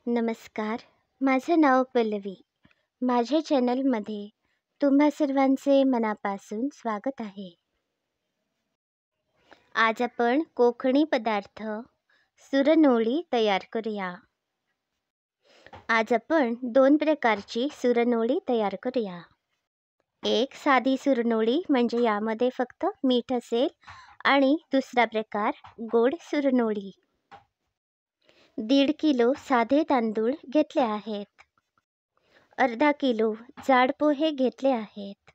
नमस्कार. माझं नाव पल्लवी. माझ्या चॅनलमध्ये तुम्हा सर्वांचे मनापासून स्वागत आहे. आज आपण कोकणी पदार्थ सुरनोळी तयार करूया. आज आपण 2 प्रकारची सुरनोळी तयार करूया. एक साधी सुरनोळी म्हणजे यामध्ये फक्त मीठ असेल आणि दुसरा प्रकार गोड सुरनोळी. 1.5 किलो साधे तांदूळ घेतले आहेत. अर्धा किलो जाड पोहे घेतले आहेत.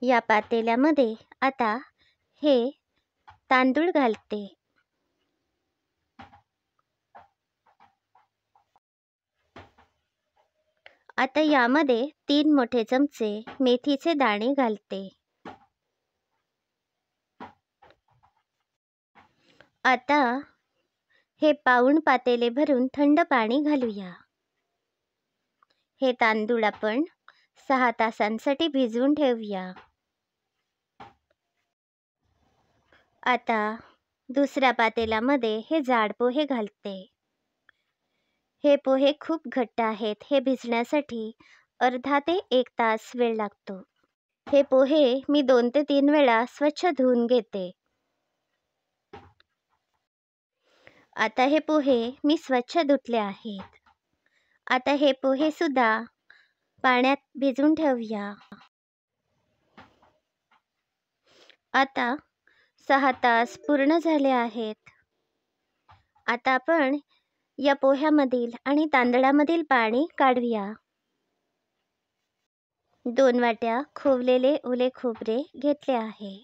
या पातेल्यामध्ये आता हे तांदूळ घालते. आता यामध्ये 3 मोठे चमचे मेथीचे दाणे घालते. आता हे पाऊण पातेले भरून थंड पाणी घालूया. हे तांदूळ आपण 6 तासांसाठी भिजवून ठेवूया. आता दुसऱ्या पातेल्यामध्ये हे जाड पोहे घालते. हे पोहे खूप घट्ट आहेत. हे भिजण्यासाठी अर्धा ते 1 तास वेळ लागतो. हे पोहे मी 2 ते 3 वेळा स्वच्छ धुवून घेते. आता हे पोहे मी स्वच्छ धुतले आहेत. आता हे पोहे सुद्धा पाण्यात भिजवून ठेवूया. आता 6 तास पूर्ण झाले आहेत. आता आपण या पोह्यामधील आणि तांदळामधील पाणी काढूया. 2 वाट्या खोवलेले ओले खोबरे घेतले आहे.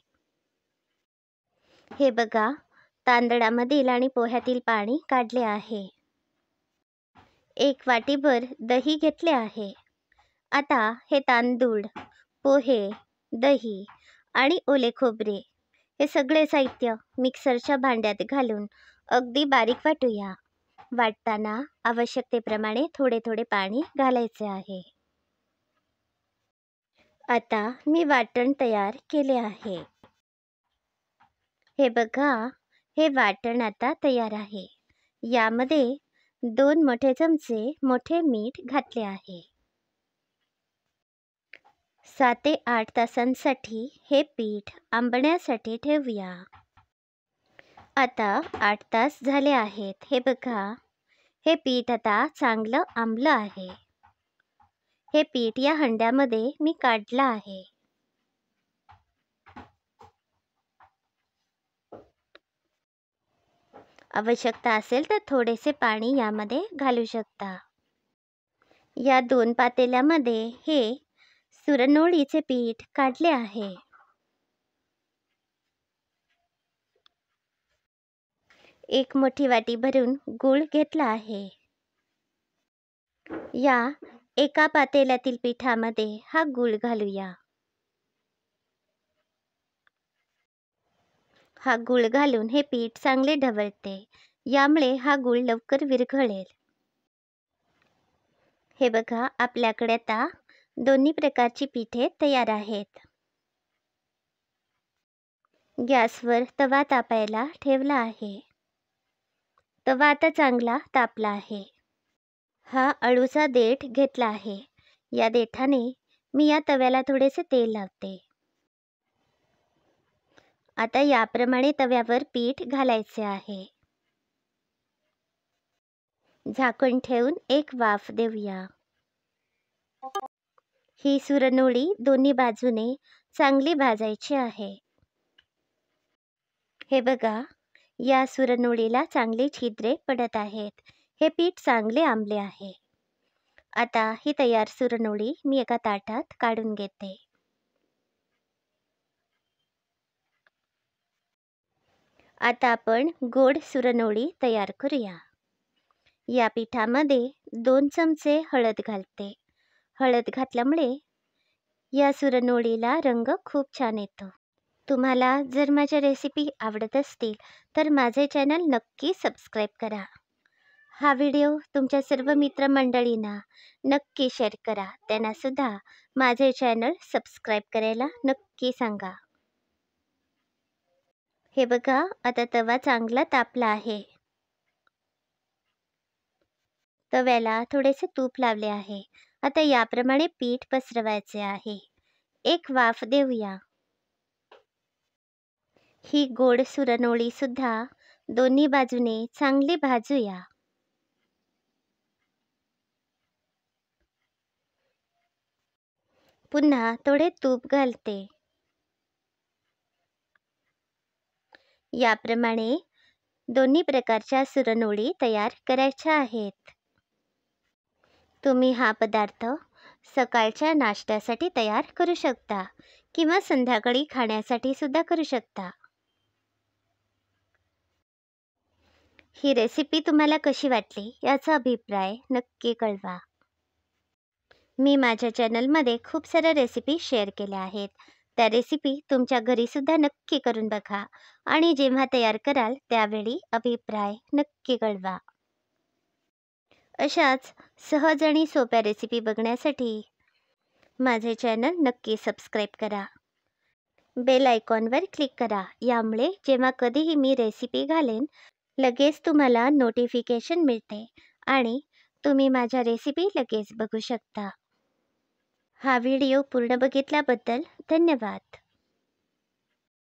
हे बघा, तांदळामधील आणि पोह्यातील पाणी काढले आहे. 1 वाटीभर दही घेतले आहे. आता हे तांदूळ, पोहे, दही आणि ओले खोबरे हे सगळे साहित्य मिक्सरच्या भांड्यात घालून अगदी बारीक वाटूया. वाटताना आवश्यकतेप्रमाणे थोडे थोडे पाणी घालायचे आहे. आता मी वाटण तयार केले आहे. हे बघा, हे वाटण आता तयार आहे. यामध्ये 2 मोठे चमचे मोठे मीठ घातले आहे. 7 ते 8 तासांसाठी हे पीठ आंबण्यासाठी ठेवूया. आता 8 तास झाले आहेत. हे बघा, हे पीठ आता चांगलं आंबलं आहे. हे पीठ या हंड्यामध्ये मी काढलं आहे. आवश्यकता असेल तर थोडेसे पाणी यामध्ये घालू शकता. या 2 पातेल्यामध्ये हे सुरनोळीचे पीठ काढले आहे. एक मोठी वाटी भरून गूळ घेतला आहे. या एका पातेल्यातील पिठामध्ये हा गूळ घालूया. हा गूळ घालून हे पीठ चांगले ढवळते. यामुळे हा गूळ लवकर विरघळेल. हे बघा, आपल्याकडे आता दोन्ही प्रकारची पीठे तयार आहेत. गॅसवर तवा तापायला ठेवला आहे. तवा आता चांगला तापला आहे. हा अळूचा देठ घेतला आहे. या देठाने मी या तव्याला थोडेसे तेल लावते. आता याप्रमाणे तव्यावर पीठ घालायचे आहे. झाकण ठेवून एक वाफ देऊया. ही सुरनोळी दोन्ही बाजूने चांगली भाजायची आहे. हे बघा, या सुरनोळीला चांगली छिद्रे पडत आहेत. हे पीठ चांगले आंबले आहे. आता ही तयार सुरनोळी मी एका ताटात काढून घेते. आता आपण गोड सुरनोळी तयार करूया. या पिठामध्ये 2 चमचे हळद घालते. हळद घातल्यामुळे या सुरनोळीला रंग खूप छान येतो. तुम्हाला जर माझ्या रेसिपी आवडत असतील तर माझे चॅनल नक्की सबस्क्राईब करा. हा व्हिडिओ तुमच्या सर्व मित्रमंडळींना नक्की शेअर करा. त्यांनासुद्धा माझे चॅनल सबस्क्राईब करायला नक्की सांगा. हे बघा, आता तवा चांगला तापला आहे. तव्याला थोडेसे तूप लावले आहे. आता याप्रमाणे पीठ पसरवायचे आहे. एक वाफ देऊया. ही गोड सुरणोळी सुद्धा दोन्ही बाजूने चांगली भाजूया. पुन्हा थोडे तूप घालते. याप्रमाणे दोन्ही प्रकारच्या सुरणोळी तयार करायच्या आहेत. तुम्ही हा पदार्थ सकाळच्या नाश्त्यासाठी तयार करू शकता किंवा संध्याकाळी खाण्यासाठी सुद्धा करू शकता. ही रेसिपी तुम्हाला कशी वाटली याचा अभिप्राय नक्की कळवा. मी माझ्या चॅनलमध्ये खूप साऱ्या रेसिपी शेअर केल्या आहेत. त्या रेसिपी तुमच्या घरीसुद्धा नक्की करून बघा आणि जेव्हा तयार कराल त्यावेळी अभिप्राय नक्की कळवा. अशाच सहज आणि सोप्या रेसिपी बघण्यासाठी माझे चॅनल नक्की सबस्क्राईब करा. बेल आयकॉनवर क्लिक करा. यामुळे जेव्हा कधीही मी रेसिपी घालेन लगेच तुम्हाला नोटिफिकेशन मिळते आणि तुम्ही माझ्या रेसिपी लगेच बघू शकता. हा व्हिडिओ पूर्ण बघितल्याबद्दल धन्यवाद.